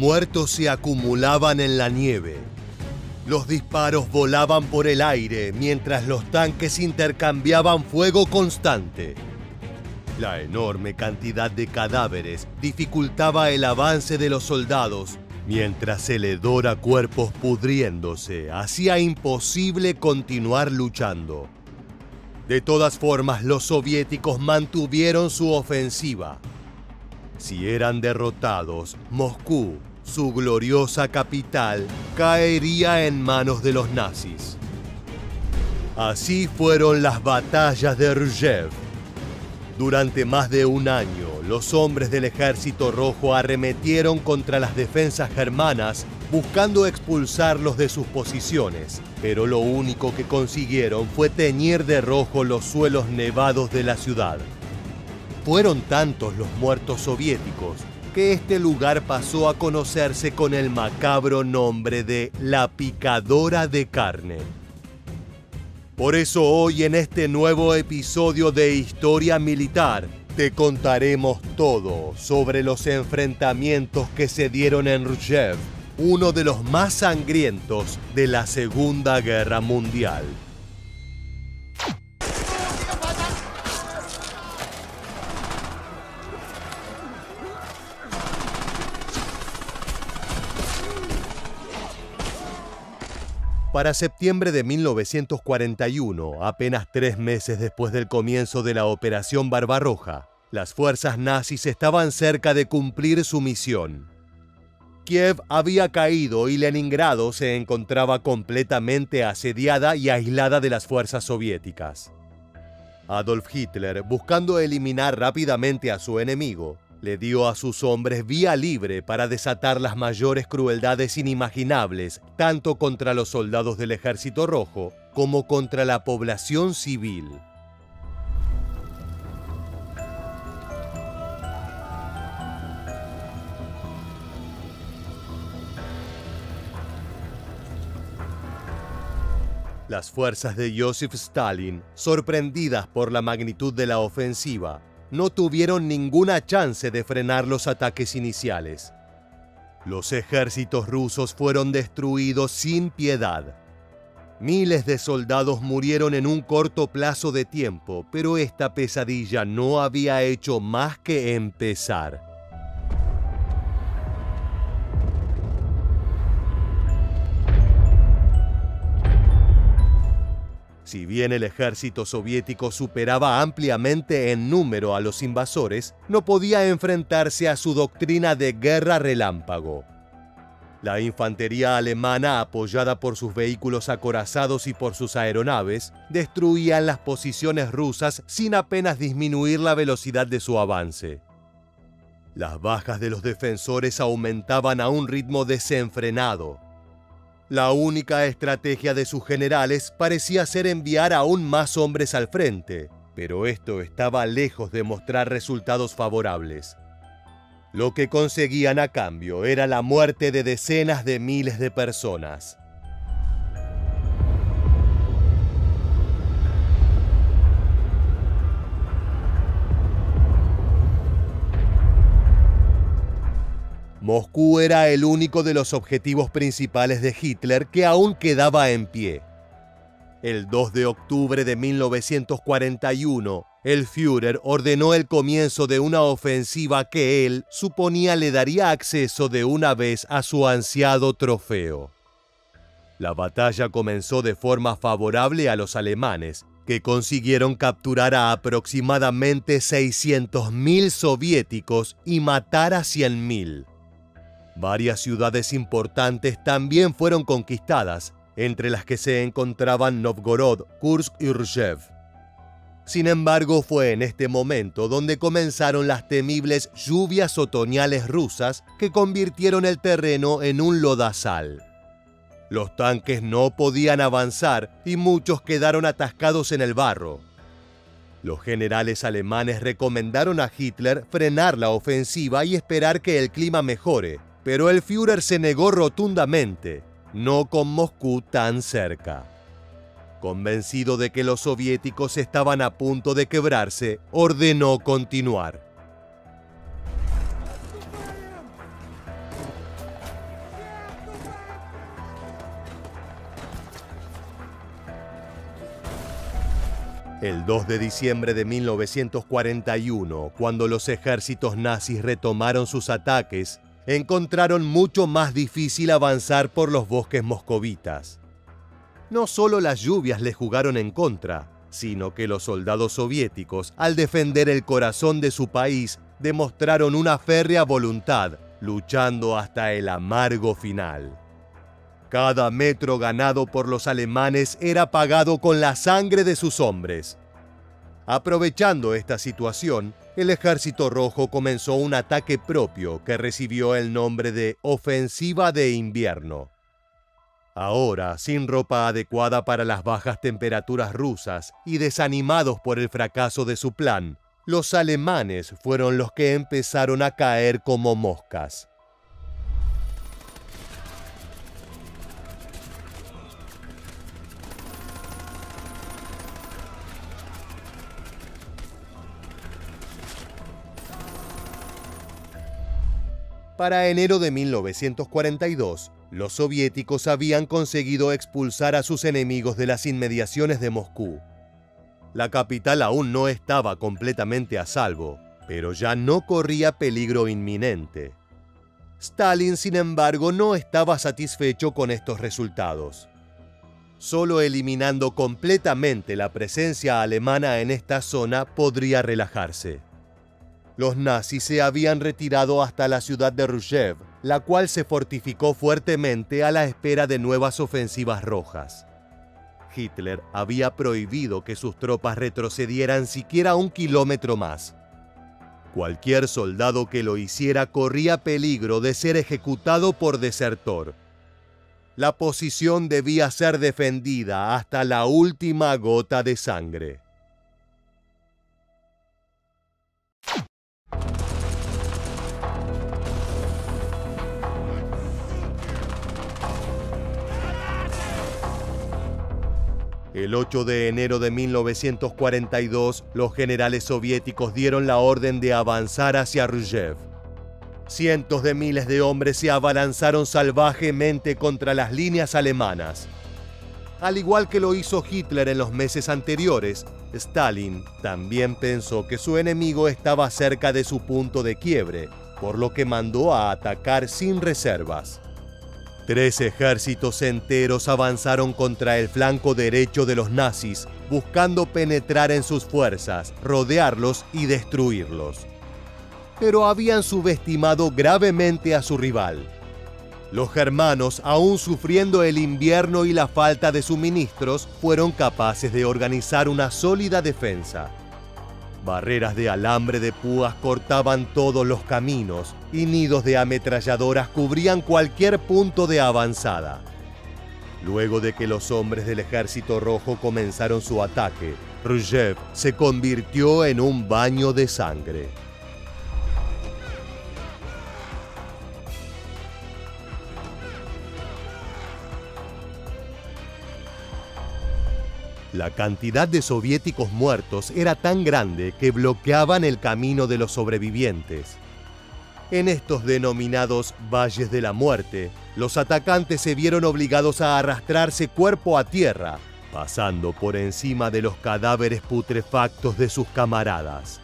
muertos se acumulaban en la nieve. Los disparos volaban por el aire mientras los tanques intercambiaban fuego constante. La enorme cantidad de cadáveres dificultaba el avance de los soldados, mientras el hedor a cuerpos pudriéndose hacía imposible continuar luchando. De todas formas, los soviéticos mantuvieron su ofensiva. Si eran derrotados, Moscú, su gloriosa capital, caería en manos de los nazis. Así fueron las batallas de Rjev. Durante más de un año, los hombres del Ejército Rojo arremetieron contra las defensas germanas, buscando expulsarlos de sus posiciones, pero lo único que consiguieron fue teñir de rojo los suelos nevados de la ciudad. Fueron tantos los muertos soviéticos que este lugar pasó a conocerse con el macabro nombre de la Picadora de Carne. Por eso hoy en este nuevo episodio de Historia Militar te contaremos todo sobre los enfrentamientos que se dieron en Rjev, uno de los más sangrientos de la Segunda Guerra Mundial. Para septiembre de 1941, apenas 3 meses después del comienzo de la Operación Barbarroja, las fuerzas nazis estaban cerca de cumplir su misión. Kiev había caído y Leningrado se encontraba completamente asediada y aislada de las fuerzas soviéticas. Adolf Hitler, buscando eliminar rápidamente a su enemigo, le dio a sus hombres vía libre para desatar las mayores crueldades inimaginables, tanto contra los soldados del Ejército Rojo como contra la población civil. Las fuerzas de Joseph Stalin, sorprendidas por la magnitud de la ofensiva, no tuvieron ninguna chance de frenar los ataques iniciales. Los ejércitos rusos fueron destruidos sin piedad. Miles de soldados murieron en un corto plazo de tiempo, pero esta pesadilla no había hecho más que empezar. Si bien el ejército soviético superaba ampliamente en número a los invasores, no podía enfrentarse a su doctrina de guerra relámpago. La infantería alemana, apoyada por sus vehículos acorazados y por sus aeronaves, destruían las posiciones rusas sin apenas disminuir la velocidad de su avance. Las bajas de los defensores aumentaban a un ritmo desenfrenado. La única estrategia de sus generales parecía ser enviar aún más hombres al frente, pero esto estaba lejos de mostrar resultados favorables. Lo que conseguían a cambio era la muerte de decenas de miles de personas. Moscú era el único de los objetivos principales de Hitler que aún quedaba en pie. El 2 de octubre de 1941, el Führer ordenó el comienzo de una ofensiva que él suponía le daría acceso de una vez a su ansiado trofeo. La batalla comenzó de forma favorable a los alemanes, que consiguieron capturar a aproximadamente 600.000 soviéticos y matar a 100.000. Varias ciudades importantes también fueron conquistadas, entre las que se encontraban Novgorod, Kursk y Rjev. Sin embargo, fue en este momento donde comenzaron las temibles lluvias otoñales rusas que convirtieron el terreno en un lodazal. Los tanques no podían avanzar y muchos quedaron atascados en el barro. Los generales alemanes recomendaron a Hitler frenar la ofensiva y esperar que el clima mejore, pero el Führer se negó rotundamente, no con Moscú tan cerca. Convencido de que los soviéticos estaban a punto de quebrarse, ordenó continuar. El 2 de diciembre de 1941, cuando los ejércitos nazis retomaron sus ataques, encontraron mucho más difícil avanzar por los bosques moscovitas. No solo las lluvias les jugaron en contra, sino que los soldados soviéticos, al defender el corazón de su país, demostraron una férrea voluntad, luchando hasta el amargo final. Cada metro ganado por los alemanes era pagado con la sangre de sus hombres. Aprovechando esta situación, el Ejército Rojo comenzó un ataque propio que recibió el nombre de Ofensiva de Invierno. Ahora, sin ropa adecuada para las bajas temperaturas rusas y desanimados por el fracaso de su plan, los alemanes fueron los que empezaron a caer como moscas. Para enero de 1942, los soviéticos habían conseguido expulsar a sus enemigos de las inmediaciones de Moscú. La capital aún no estaba completamente a salvo, pero ya no corría peligro inminente. Stalin, sin embargo, no estaba satisfecho con estos resultados. Solo eliminando completamente la presencia alemana en esta zona podría relajarse. Los nazis se habían retirado hasta la ciudad de Ruzhev, la cual se fortificó fuertemente a la espera de nuevas ofensivas rojas. Hitler había prohibido que sus tropas retrocedieran siquiera 1 kilómetro más. Cualquier soldado que lo hiciera corría peligro de ser ejecutado por desertor. La posición debía ser defendida hasta la última gota de sangre. El 8 de enero de 1942, los generales soviéticos dieron la orden de avanzar hacia Ruzhev. Cientos de miles de hombres se abalanzaron salvajemente contra las líneas alemanas. Al igual que lo hizo Hitler en los meses anteriores, Stalin también pensó que su enemigo estaba cerca de su punto de quiebre, por lo que mandó a atacar sin reservas. 3 ejércitos enteros avanzaron contra el flanco derecho de los nazis, buscando penetrar en sus fuerzas, rodearlos y destruirlos. Pero habían subestimado gravemente a su rival. Los germanos, aún sufriendo el invierno y la falta de suministros, fueron capaces de organizar una sólida defensa. Barreras de alambre de púas cortaban todos los caminos y nidos de ametralladoras cubrían cualquier punto de avanzada. Luego de que los hombres del Ejército Rojo comenzaron su ataque, Ruzhev se convirtió en un baño de sangre. La cantidad de soviéticos muertos era tan grande que bloqueaban el camino de los sobrevivientes. En estos denominados Valles de la Muerte, los atacantes se vieron obligados a arrastrarse cuerpo a tierra, pasando por encima de los cadáveres putrefactos de sus camaradas.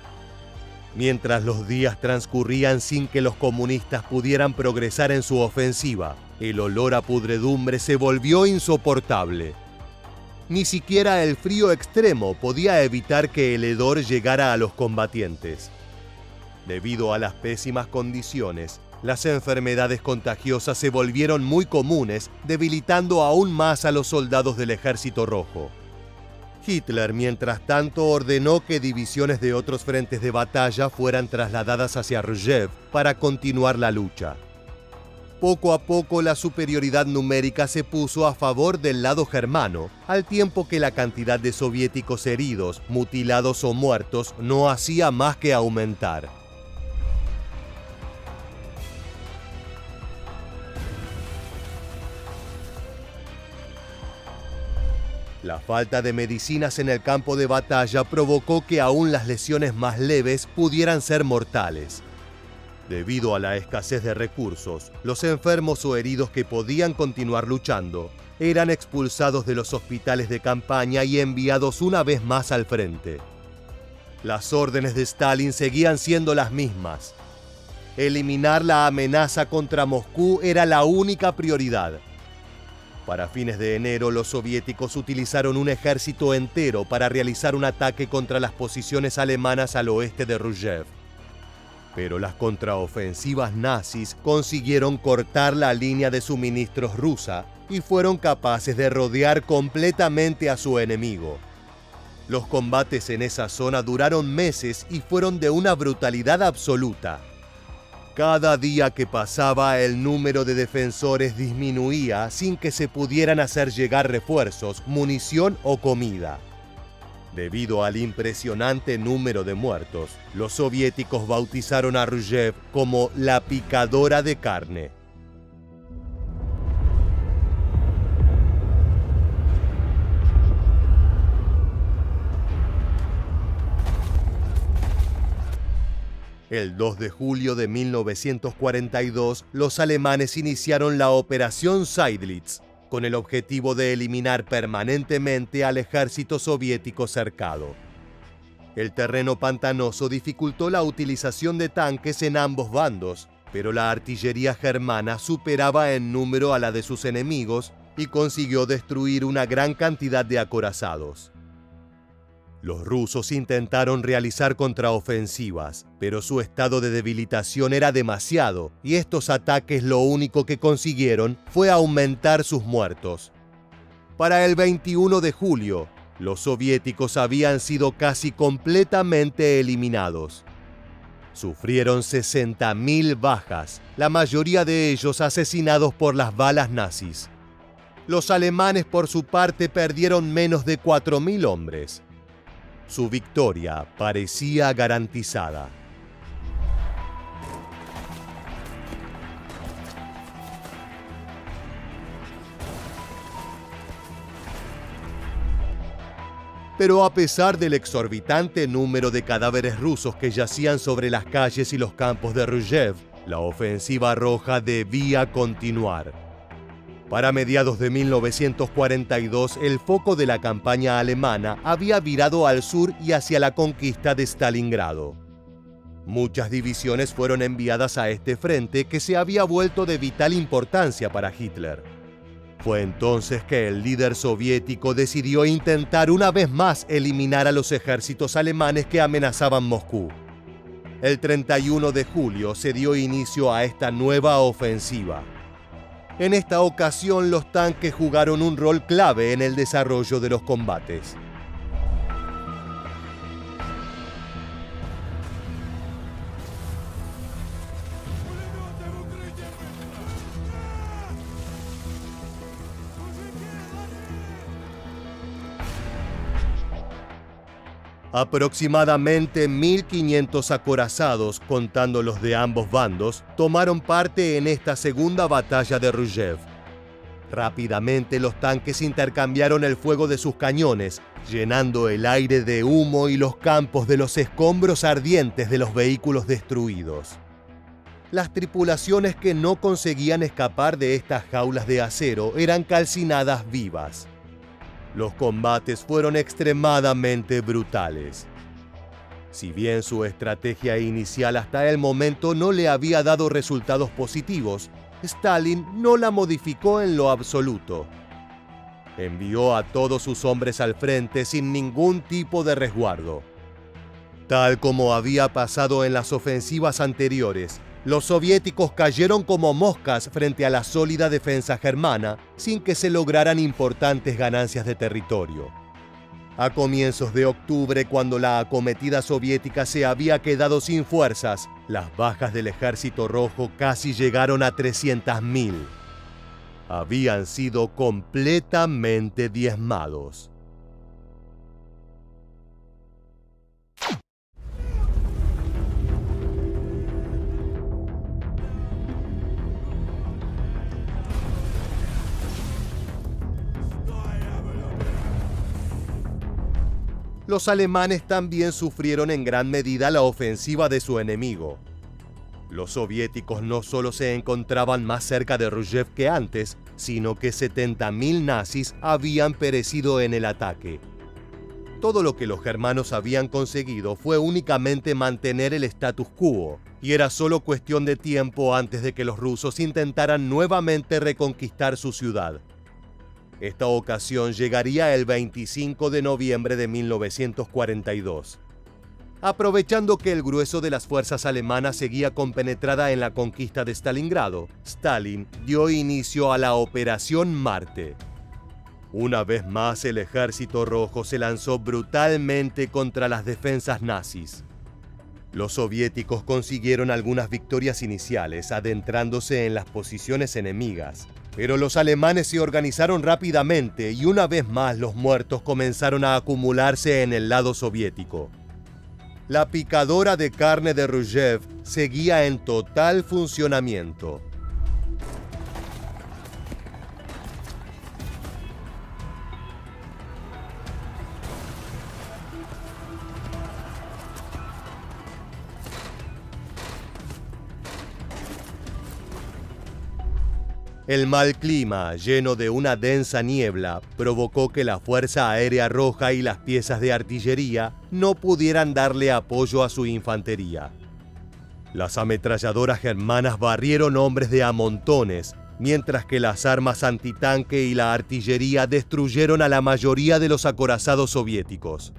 Mientras los días transcurrían sin que los comunistas pudieran progresar en su ofensiva, el olor a pudredumbre se volvió insoportable. Ni siquiera el frío extremo podía evitar que el hedor llegara a los combatientes. Debido a las pésimas condiciones, las enfermedades contagiosas se volvieron muy comunes, debilitando aún más a los soldados del Ejército Rojo. Hitler, mientras tanto, ordenó que divisiones de otros frentes de batalla fueran trasladadas hacia Ruzhev para continuar la lucha. Poco a poco la superioridad numérica se puso a favor del lado germano, al tiempo que la cantidad de soviéticos heridos, mutilados o muertos no hacía más que aumentar. La falta de medicinas en el campo de batalla provocó que aún las lesiones más leves pudieran ser mortales. Debido a la escasez de recursos, los enfermos o heridos que podían continuar luchando eran expulsados de los hospitales de campaña y enviados una vez más al frente. Las órdenes de Stalin seguían siendo las mismas. Eliminar la amenaza contra Moscú era la única prioridad. Para fines de enero, los soviéticos utilizaron un ejército entero para realizar un ataque contra las posiciones alemanas al oeste de Ruzhev. Pero las contraofensivas nazis consiguieron cortar la línea de suministros rusa y fueron capaces de rodear completamente a su enemigo. Los combates en esa zona duraron meses y fueron de una brutalidad absoluta. Cada día que pasaba, el número de defensores disminuía sin que se pudieran hacer llegar refuerzos, munición o comida. Debido al impresionante número de muertos, los soviéticos bautizaron a Ruzhev como la picadora de carne. El 2 de julio de 1942, los alemanes iniciaron la Operación Seydlitz, con el objetivo de eliminar permanentemente al ejército soviético cercado. El terreno pantanoso dificultó la utilización de tanques en ambos bandos, pero la artillería germana superaba en número a la de sus enemigos y consiguió destruir una gran cantidad de acorazados. Los rusos intentaron realizar contraofensivas, pero su estado de debilitación era demasiado, y estos ataques lo único que consiguieron fue aumentar sus muertos. Para el 21 de julio, los soviéticos habían sido casi completamente eliminados. Sufrieron 60.000 bajas, la mayoría de ellos asesinados por las balas nazis. Los alemanes, por su parte, perdieron menos de 4.000 hombres. Su victoria parecía garantizada. Pero a pesar del exorbitante número de cadáveres rusos que yacían sobre las calles y los campos de Ruzhev, la ofensiva roja debía continuar. Para mediados de 1942, el foco de la campaña alemana había virado al sur y hacia la conquista de Stalingrado. Muchas divisiones fueron enviadas a este frente que se había vuelto de vital importancia para Hitler. Fue entonces que el líder soviético decidió intentar una vez más eliminar a los ejércitos alemanes que amenazaban Moscú. El 31 de julio se dio inicio a esta nueva ofensiva. En esta ocasión, los tanques jugaron un rol clave en el desarrollo de los combates. Aproximadamente 1.500 acorazados, contando los de ambos bandos, tomaron parte en esta segunda batalla de Ruzhev. Rápidamente los tanques intercambiaron el fuego de sus cañones, llenando el aire de humo y los campos de los escombros ardientes de los vehículos destruidos. Las tripulaciones que no conseguían escapar de estas jaulas de acero eran calcinadas vivas. Los combates fueron extremadamente brutales. Si bien su estrategia inicial hasta el momento no le había dado resultados positivos, Stalin no la modificó en lo absoluto. Envió a todos sus hombres al frente sin ningún tipo de resguardo. Tal como había pasado en las ofensivas anteriores, los soviéticos cayeron como moscas frente a la sólida defensa germana sin que se lograran importantes ganancias de territorio. A comienzos de octubre, cuando la acometida soviética se había quedado sin fuerzas, las bajas del Ejército Rojo casi llegaron a 300.000. Habían sido completamente diezmados. Los alemanes también sufrieron en gran medida la ofensiva de su enemigo. Los soviéticos no solo se encontraban más cerca de Ruzhev que antes, sino que 70.000 nazis habían perecido en el ataque. Todo lo que los germanos habían conseguido fue únicamente mantener el status quo, y era solo cuestión de tiempo antes de que los rusos intentaran nuevamente reconquistar su ciudad. Esta ocasión llegaría el 25 de noviembre de 1942. Aprovechando que el grueso de las fuerzas alemanas seguía compenetrada en la conquista de Stalingrado, Stalin dio inicio a la Operación Marte. Una vez más, el Ejército Rojo se lanzó brutalmente contra las defensas nazis. Los soviéticos consiguieron algunas victorias iniciales, adentrándose en las posiciones enemigas. Pero los alemanes se organizaron rápidamente y una vez más los muertos comenzaron a acumularse en el lado soviético. La picadora de carne de Ruzhev seguía en total funcionamiento. El mal clima, lleno de una densa niebla, provocó que la Fuerza Aérea Roja y las piezas de artillería no pudieran darle apoyo a su infantería. Las ametralladoras germanas barrieron hombres de a montones, mientras que las armas antitanque y la artillería destruyeron a la mayoría de los acorazados soviéticos.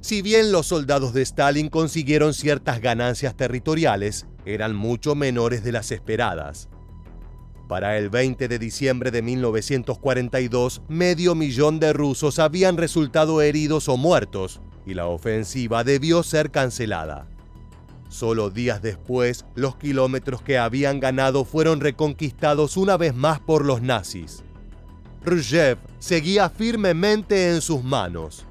Si bien los soldados de Stalin consiguieron ciertas ganancias territoriales, eran mucho menores de las esperadas. Para el 20 de diciembre de 1942, 500.000 de rusos habían resultado heridos o muertos, y la ofensiva debió ser cancelada. Solo días después, los kilómetros que habían ganado fueron reconquistados una vez más por los nazis. Ruzhev seguía firmemente en sus manos.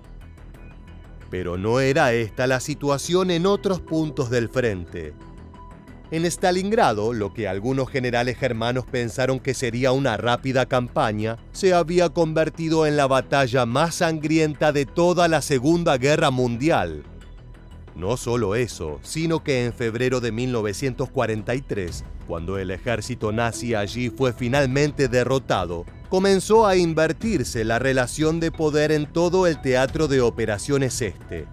Pero no era esta la situación en otros puntos del frente. En Stalingrado, lo que algunos generales germanos pensaron que sería una rápida campaña, se había convertido en la batalla más sangrienta de toda la Segunda Guerra Mundial. No solo eso, sino que en febrero de 1943, cuando el ejército nazi allí fue finalmente derrotado, comenzó a invertirse la relación de poder en todo el teatro de operaciones este.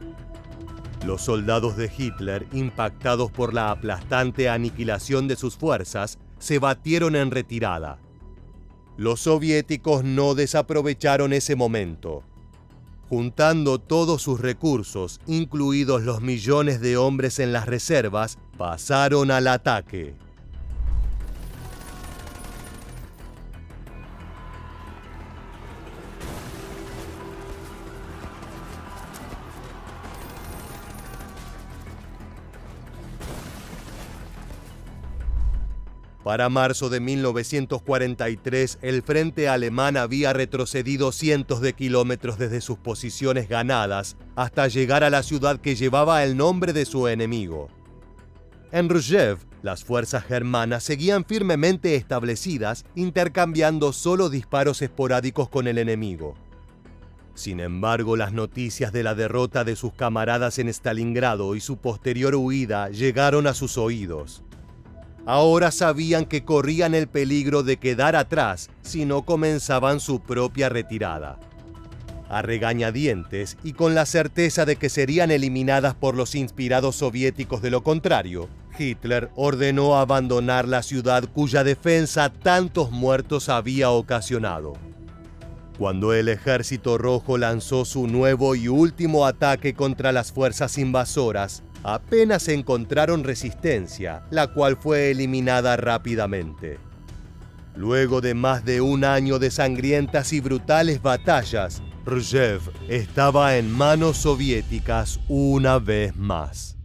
Los soldados de Hitler, impactados por la aplastante aniquilación de sus fuerzas, se batieron en retirada. Los soviéticos no desaprovecharon ese momento. Juntando todos sus recursos, incluidos los millones de hombres en las reservas, pasaron al ataque. Para marzo de 1943, el frente alemán había retrocedido cientos de kilómetros desde sus posiciones ganadas hasta llegar a la ciudad que llevaba el nombre de su enemigo. En Ruzhev, las fuerzas germanas seguían firmemente establecidas, intercambiando solo disparos esporádicos con el enemigo. Sin embargo, las noticias de la derrota de sus camaradas en Stalingrado y su posterior huida llegaron a sus oídos. Ahora sabían que corrían el peligro de quedar atrás si no comenzaban su propia retirada. A regañadientes y con la certeza de que serían eliminadas por los inspirados soviéticos de lo contrario, Hitler ordenó abandonar la ciudad cuya defensa tantos muertos había ocasionado. Cuando el Ejército Rojo lanzó su nuevo y último ataque contra las fuerzas invasoras, apenas encontraron resistencia, la cual fue eliminada rápidamente. Luego de más de un año de sangrientas y brutales batallas, Ruzhev estaba en manos soviéticas una vez más.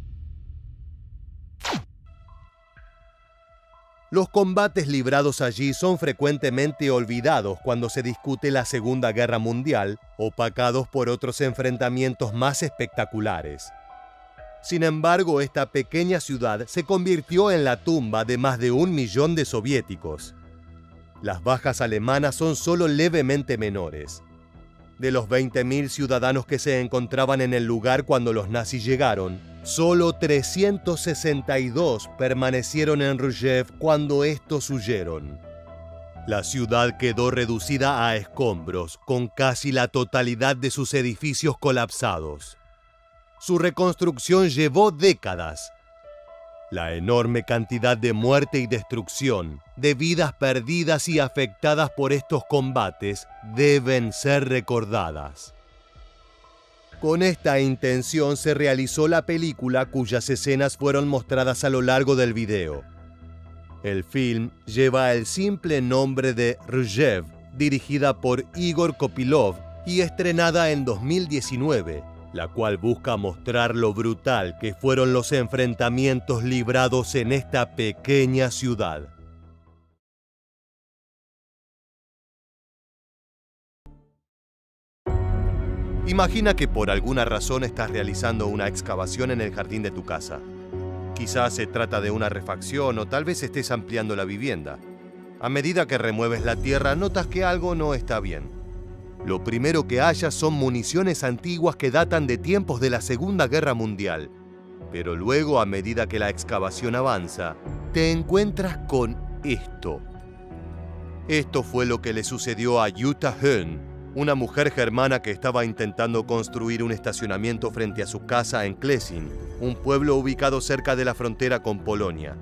Los combates librados allí son frecuentemente olvidados cuando se discute la Segunda Guerra Mundial, opacados por otros enfrentamientos más espectaculares. Sin embargo, esta pequeña ciudad se convirtió en la tumba de más de 1 millón de soviéticos. Las bajas alemanas son solo levemente menores. De los 20.000 ciudadanos que se encontraban en el lugar cuando los nazis llegaron, solo 362 permanecieron en Ruzhev cuando estos huyeron. La ciudad quedó reducida a escombros, con casi la totalidad de sus edificios colapsados. Su reconstrucción llevó décadas. La enorme cantidad de muerte y destrucción, de vidas perdidas y afectadas por estos combates, deben ser recordadas. Con esta intención se realizó la película cuyas escenas fueron mostradas a lo largo del video. El film lleva el simple nombre de Ruzhev, dirigida por Igor Kopylov y estrenada en 2019, la cual busca mostrar lo brutal que fueron los enfrentamientos librados en esta pequeña ciudad. Imagina que por alguna razón estás realizando una excavación en el jardín de tu casa. Quizás se trata de una refacción o tal vez estés ampliando la vivienda. A medida que remueves la tierra, notas que algo no está bien. Lo primero que hallas son municiones antiguas que datan de tiempos de la Segunda Guerra Mundial. Pero luego, a medida que la excavación avanza, te encuentras con esto. Esto fue lo que le sucedió a Jutta Höhn, una mujer germana que estaba intentando construir un estacionamiento frente a su casa en Klessin, un pueblo ubicado cerca de la frontera con Polonia.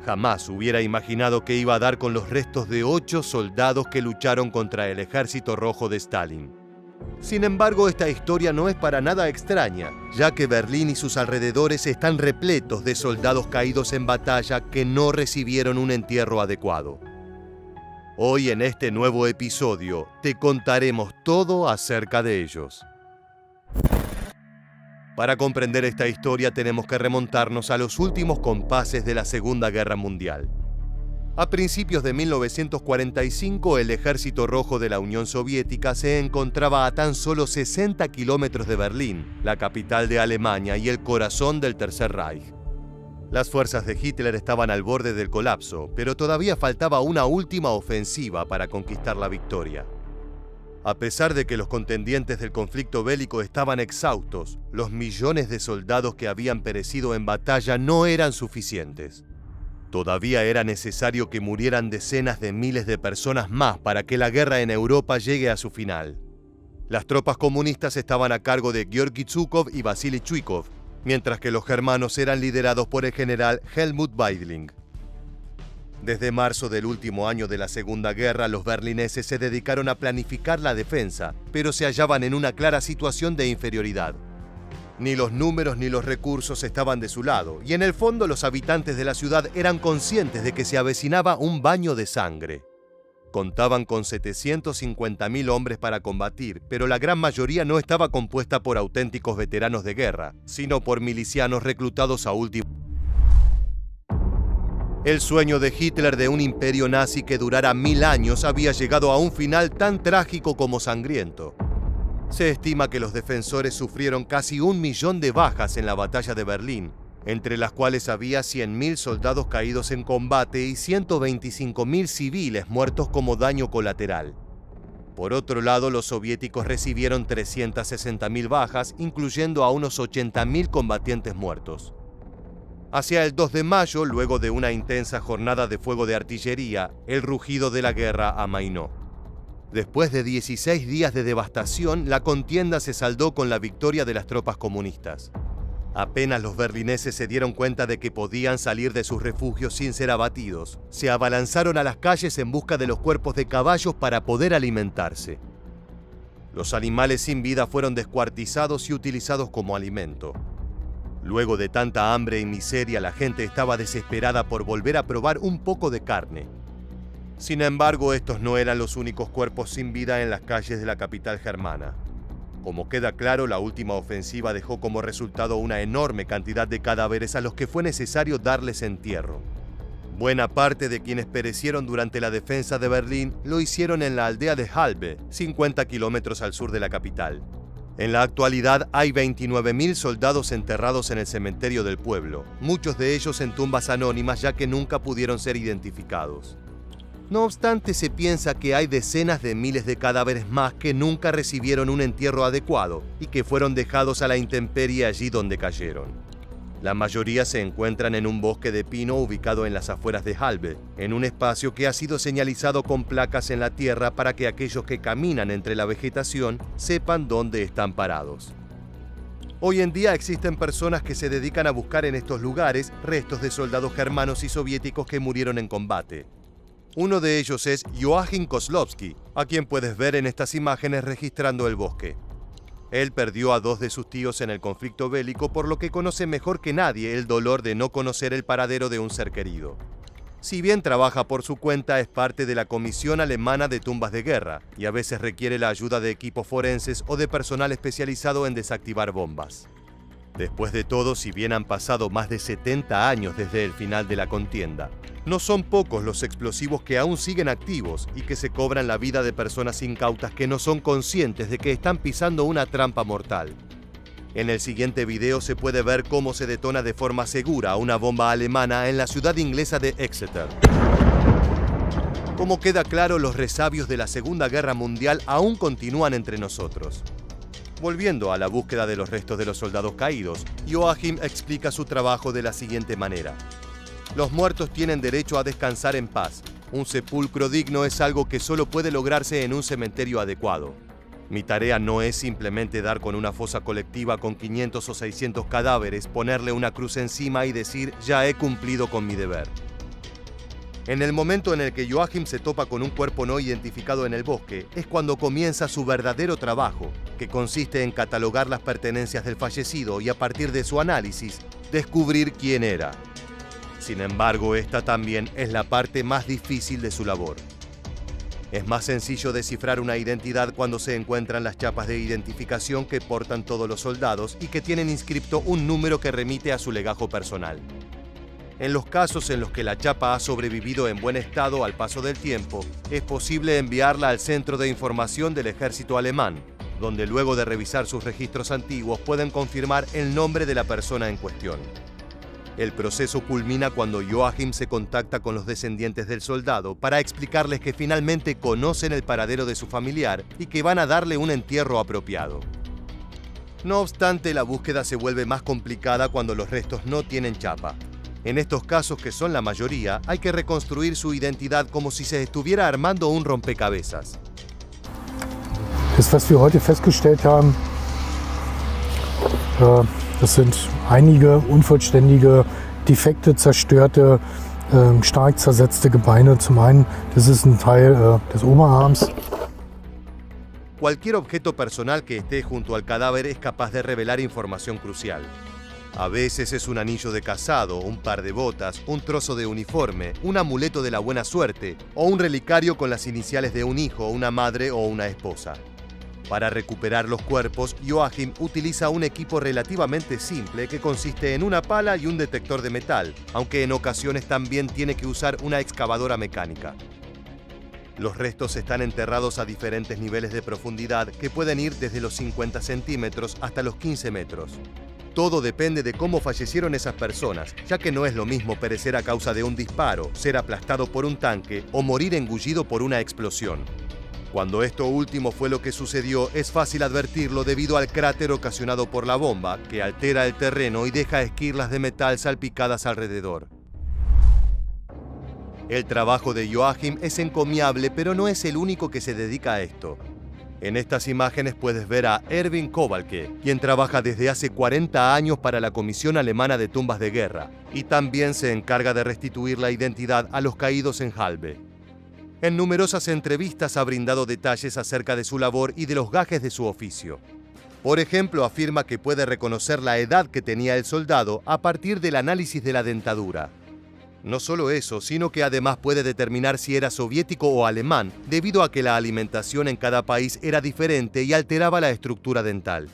Jamás hubiera imaginado que iba a dar con los restos de 8 soldados que lucharon contra el Ejército Rojo de Stalin. Sin embargo, esta historia no es para nada extraña, ya que Berlín y sus alrededores están repletos de soldados caídos en batalla que no recibieron un entierro adecuado. Hoy en este nuevo episodio te contaremos todo acerca de ellos. Para comprender esta historia tenemos que remontarnos a los últimos compases de la Segunda Guerra Mundial. A principios de 1945, el Ejército Rojo de la Unión Soviética se encontraba a tan solo 60 kilómetros de Berlín, la capital de Alemania y el corazón del Tercer Reich. Las fuerzas de Hitler estaban al borde del colapso, pero todavía faltaba una última ofensiva para conquistar la victoria. A pesar de que los contendientes del conflicto bélico estaban exhaustos, los millones de soldados que habían perecido en batalla no eran suficientes. Todavía era necesario que murieran decenas de miles de personas más para que la guerra en Europa llegue a su final. Las tropas comunistas estaban a cargo de Georgy Zhukov y Vasily Chuikov, mientras que los germanos eran liderados por el general Helmut Weidling. Desde marzo del último año de la Segunda Guerra, los berlineses se dedicaron a planificar la defensa, pero se hallaban en una clara situación de inferioridad. Ni los números ni los recursos estaban de su lado, y en el fondo los habitantes de la ciudad eran conscientes de que se avecinaba un baño de sangre. Contaban con 750.000 hombres para combatir, pero la gran mayoría no estaba compuesta por auténticos veteranos de guerra, sino por milicianos reclutados a último. El sueño de Hitler de un imperio nazi que durara 1000 años había llegado a un final tan trágico como sangriento. Se estima que los defensores sufrieron casi 1 millón de bajas en la batalla de Berlín, entre las cuales había 100.000 soldados caídos en combate y 125.000 civiles muertos como daño colateral. Por otro lado, los soviéticos recibieron 360.000 bajas, incluyendo a unos 80.000 combatientes muertos. Hacia el 2 de mayo, luego de una intensa jornada de fuego de artillería, el rugido de la guerra amainó. Después de 16 días de devastación, la contienda se saldó con la victoria de las tropas comunistas. Apenas los berlineses se dieron cuenta de que podían salir de sus refugios sin ser abatidos, se abalanzaron a las calles en busca de los cuerpos de caballos para poder alimentarse. Los animales sin vida fueron descuartizados y utilizados como alimento. Luego de tanta hambre y miseria, la gente estaba desesperada por volver a probar un poco de carne. Sin embargo, estos no eran los únicos cuerpos sin vida en las calles de la capital germana. Como queda claro, la última ofensiva dejó como resultado una enorme cantidad de cadáveres a los que fue necesario darles entierro. Buena parte de quienes perecieron durante la defensa de Berlín lo hicieron en la aldea de Halbe, 50 kilómetros al sur de la capital. En la actualidad hay 29.000 soldados enterrados en el cementerio del pueblo, muchos de ellos en tumbas anónimas ya que nunca pudieron ser identificados. No obstante, se piensa que hay decenas de miles de cadáveres más que nunca recibieron un entierro adecuado y que fueron dejados a la intemperie allí donde cayeron. La mayoría se encuentran en un bosque de pino ubicado en las afueras de Halbe, en un espacio que ha sido señalizado con placas en la tierra para que aquellos que caminan entre la vegetación sepan dónde están parados. Hoy en día existen personas que se dedican a buscar en estos lugares restos de soldados germanos y soviéticos que murieron en combate. Uno de ellos es Joachim Kozlowski, a quien puedes ver en estas imágenes registrando el bosque. Él perdió a 2 de sus tíos en el conflicto bélico, por lo que conoce mejor que nadie el dolor de no conocer el paradero de un ser querido. Si bien trabaja por su cuenta, es parte de la Comisión Alemana de Tumbas de Guerra y a veces requiere la ayuda de equipos forenses o de personal especializado en desactivar bombas. Después de todo, si bien han pasado más de 70 años desde el final de la contienda, no son pocos los explosivos que aún siguen activos y que se cobran la vida de personas incautas que no son conscientes de que están pisando una trampa mortal. En el siguiente video se puede ver cómo se detona de forma segura una bomba alemana en la ciudad inglesa de Exeter. Como queda claro, los resabios de la Segunda Guerra Mundial aún continúan entre nosotros. Volviendo a la búsqueda de los restos de los soldados caídos, Joachim explica su trabajo de la siguiente manera. Los muertos tienen derecho a descansar en paz. Un sepulcro digno es algo que solo puede lograrse en un cementerio adecuado. Mi tarea no es simplemente dar con una fosa colectiva con 500 o 600 cadáveres, ponerle una cruz encima y decir ya he cumplido con mi deber. En el momento en el que Joachim se topa con un cuerpo no identificado en el bosque, es cuando comienza su verdadero trabajo, que consiste en catalogar las pertenencias del fallecido y a partir de su análisis, descubrir quién era. Sin embargo, esta también es la parte más difícil de su labor. Es más sencillo descifrar una identidad cuando se encuentran las chapas de identificación que portan todos los soldados y que tienen inscripto un número que remite a su legajo personal. En los casos en los que la chapa ha sobrevivido en buen estado al paso del tiempo, es posible enviarla al Centro de Información del Ejército Alemán, donde luego de revisar sus registros antiguos pueden confirmar el nombre de la persona en cuestión. El proceso culmina cuando Joachim se contacta con los descendientes del soldado para explicarles que finalmente conocen el paradero de su familiar y que van a darle un entierro apropiado. No obstante, la búsqueda se vuelve más complicada cuando los restos no tienen chapa. En estos casos, que son la mayoría, hay que reconstruir su identidad como si se estuviera armando un rompecabezas. Das, was wir heute festgestellt haben, das sind einige unvollständige, defekte, zerstörte, stark zersetzte Gebeine. Zum einen, das ist ein Teil des Oberarms. Cualquier objeto personal que esté junto al cadáver es capaz de revelar información crucial. A veces es un anillo de casado, un par de botas, un trozo de uniforme, un amuleto de la buena suerte o un relicario con las iniciales de un hijo, una madre o una esposa. Para recuperar los cuerpos, Joachim utiliza un equipo relativamente simple que consiste en una pala y un detector de metal, aunque en ocasiones también tiene que usar una excavadora mecánica. Los restos están enterrados a diferentes niveles de profundidad que pueden ir desde los 50 centímetros hasta los 15 metros. Todo depende de cómo fallecieron esas personas, ya que no es lo mismo perecer a causa de un disparo, ser aplastado por un tanque o morir engullido por una explosión. Cuando esto último fue lo que sucedió, es fácil advertirlo debido al cráter ocasionado por la bomba, que altera el terreno y deja esquirlas de metal salpicadas alrededor. El trabajo de Joachim es encomiable, pero no es el único que se dedica a esto. En estas imágenes puedes ver a Erwin Kowalke, quien trabaja desde hace 40 años para la Comisión Alemana de Tumbas de Guerra, y también se encarga de restituir la identidad a los caídos en Halbe. En numerosas entrevistas ha brindado detalles acerca de su labor y de los gajes de su oficio. Por ejemplo, afirma que puede reconocer la edad que tenía el soldado a partir del análisis de la dentadura. No solo eso, sino que además puede determinar si era soviético o alemán, debido a que la alimentación en cada país era diferente y alteraba la estructura dental.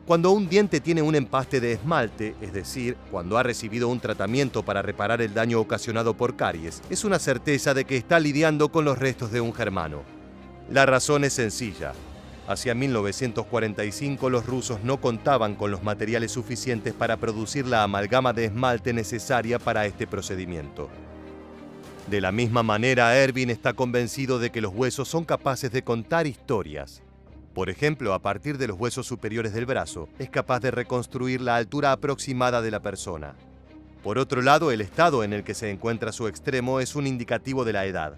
Cuando un diente tiene un empaste de esmalte, es decir, cuando ha recibido un tratamiento para reparar el daño ocasionado por caries, es una certeza de que está lidiando con los restos de un germano. La razón es sencilla. Hacia 1945 los rusos no contaban con los materiales suficientes para producir la amalgama de esmalte necesaria para este procedimiento. De la misma manera, Erwin está convencido de que los huesos son capaces de contar historias. Por ejemplo, a partir de los huesos superiores del brazo, es capaz de reconstruir la altura aproximada de la persona. Por otro lado, el estado en el que se encuentra su extremo es un indicativo de la edad.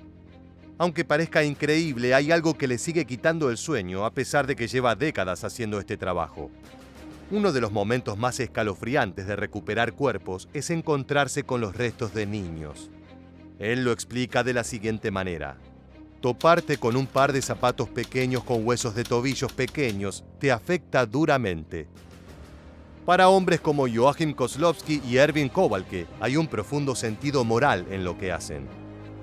Aunque parezca increíble, hay algo que le sigue quitando el sueño a pesar de que lleva décadas haciendo este trabajo. Uno de los momentos más escalofriantes de recuperar cuerpos es encontrarse con los restos de niños. Él lo explica de la siguiente manera: toparte con un par de zapatos pequeños con huesos de tobillos pequeños te afecta duramente. Para hombres como Joachim Kozlowski y Erwin Kowalke hay un profundo sentido moral en lo que hacen.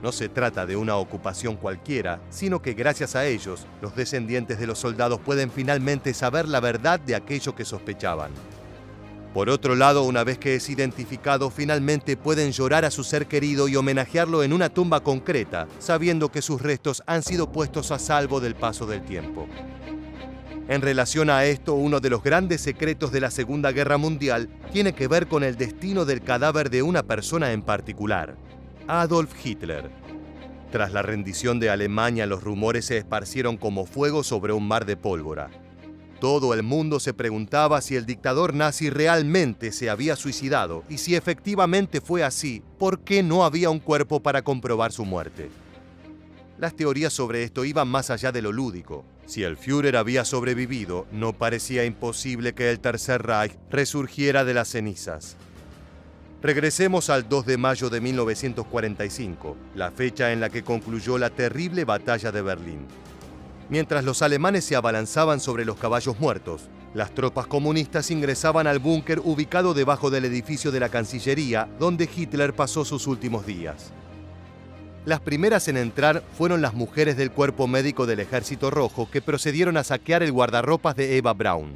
No se trata de una ocupación cualquiera, sino que gracias a ellos, los descendientes de los soldados pueden finalmente saber la verdad de aquello que sospechaban. Por otro lado, una vez que es identificado, finalmente pueden llorar a su ser querido y homenajearlo en una tumba concreta, sabiendo que sus restos han sido puestos a salvo del paso del tiempo. En relación a esto, uno de los grandes secretos de la Segunda Guerra Mundial tiene que ver con el destino del cadáver de una persona en particular: Adolf Hitler. Tras la rendición de Alemania, los rumores se esparcieron como fuego sobre un mar de pólvora. Todo el mundo se preguntaba si el dictador nazi realmente se había suicidado y si efectivamente fue así, ¿por qué no había un cuerpo para comprobar su muerte? Las teorías sobre esto iban más allá de lo lúdico. Si el Führer había sobrevivido, no parecía imposible que el Tercer Reich resurgiera de las cenizas. Regresemos al 2 de mayo de 1945, la fecha en la que concluyó la terrible batalla de Berlín. Mientras los alemanes se abalanzaban sobre los caballos muertos, las tropas comunistas ingresaban al búnker ubicado debajo del edificio de la Cancillería, donde Hitler pasó sus últimos días. Las primeras en entrar fueron las mujeres del cuerpo médico del Ejército Rojo, que procedieron a saquear el guardarropas de Eva Braun.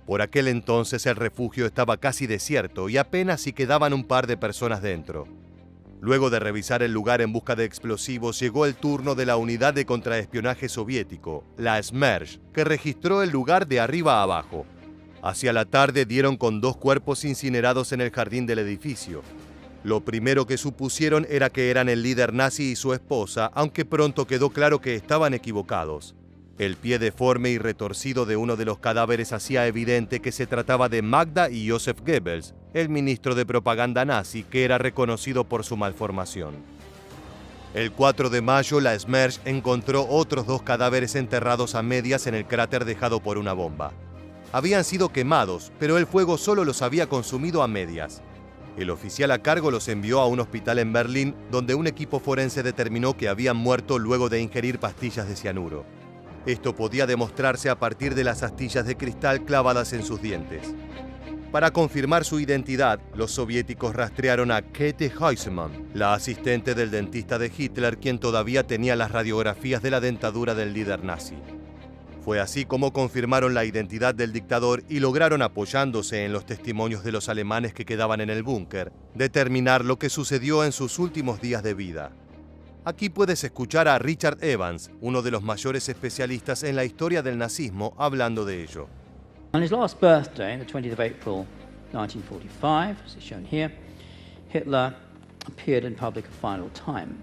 Por aquel entonces el refugio estaba casi desierto y apenas si quedaban un par de personas dentro. Luego de revisar el lugar en busca de explosivos, llegó el turno de la unidad de contraespionaje soviético, la Smersh, que registró el lugar de arriba a abajo. Hacia la tarde dieron con 2 cuerpos incinerados en el jardín del edificio. Lo primero que supusieron era que eran el líder nazi y su esposa, aunque pronto quedó claro que estaban equivocados. El pie deforme y retorcido de uno de los cadáveres hacía evidente que se trataba de Magda y Joseph Goebbels, el ministro de propaganda nazi, que era reconocido por su malformación. El 4 de mayo, la Smersh encontró otros 2 cadáveres enterrados a medias en el cráter dejado por una bomba. Habían sido quemados, pero el fuego solo los había consumido a medias. El oficial a cargo los envió a un hospital en Berlín, donde un equipo forense determinó que habían muerto luego de ingerir pastillas de cianuro. Esto podía demostrarse a partir de las astillas de cristal clavadas en sus dientes. Para confirmar su identidad, los soviéticos rastrearon a Käthe Huysman, la asistente del dentista de Hitler, quien todavía tenía las radiografías de la dentadura del líder nazi. Fue así como confirmaron la identidad del dictador y lograron, apoyándose en los testimonios de los alemanes que quedaban en el búnker, determinar lo que sucedió en sus últimos días de vida. Aquí puedes escuchar a Richard Evans, uno de los mayores especialistas en la historia del nazismo, hablando de ello. On his last birthday, the 20th of April 1945, as is shown here, Hitler appeared in public a final time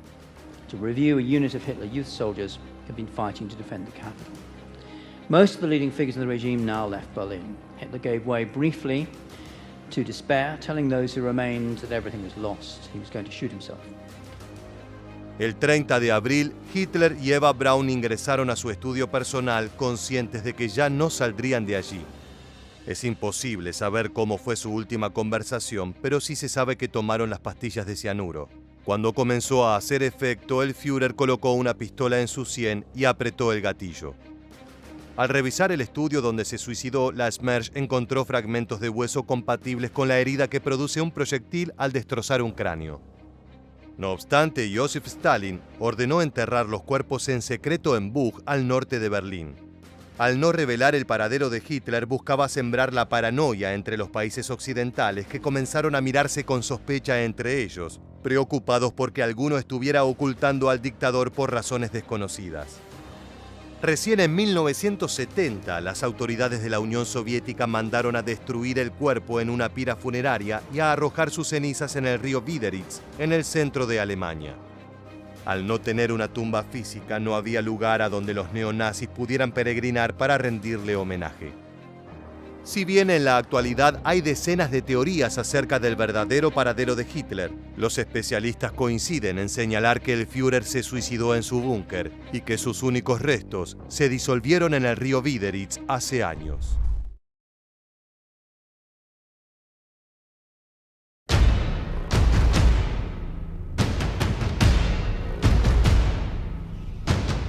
to review a unit of Hitler Youth soldiers who had been fighting to defend the capital. Most of the leading figures in the regime now left Berlin. Hitler gave way briefly to despair, telling those who remained that everything was lost. He was going to shoot himself. El 30 de abril, Hitler y Eva Braun ingresaron a su estudio personal conscientes de que ya no saldrían de allí. Es imposible saber cómo fue su última conversación, pero sí se sabe que tomaron las pastillas de cianuro. Cuando comenzó a hacer efecto, el Führer colocó una pistola en su sien y apretó el gatillo. Al revisar el estudio donde se suicidó, la Smersh encontró fragmentos de hueso compatibles con la herida que produce un proyectil al destrozar un cráneo. No obstante, Joseph Stalin ordenó enterrar los cuerpos en secreto en Buch, al norte de Berlín. Al no revelar el paradero de Hitler, buscaba sembrar la paranoia entre los países occidentales, que comenzaron a mirarse con sospecha entre ellos, preocupados porque alguno estuviera ocultando al dictador por razones desconocidas. Recién en 1970, las autoridades de la Unión Soviética mandaron a destruir el cuerpo en una pira funeraria y a arrojar sus cenizas en el río Wideritz, en el centro de Alemania. Al no tener una tumba física, no había lugar a donde los neonazis pudieran peregrinar para rendirle homenaje. Si bien en la actualidad hay decenas de teorías acerca del verdadero paradero de Hitler, los especialistas coinciden en señalar que el Führer se suicidó en su búnker y que sus únicos restos se disolvieron en el río Wideritz hace años.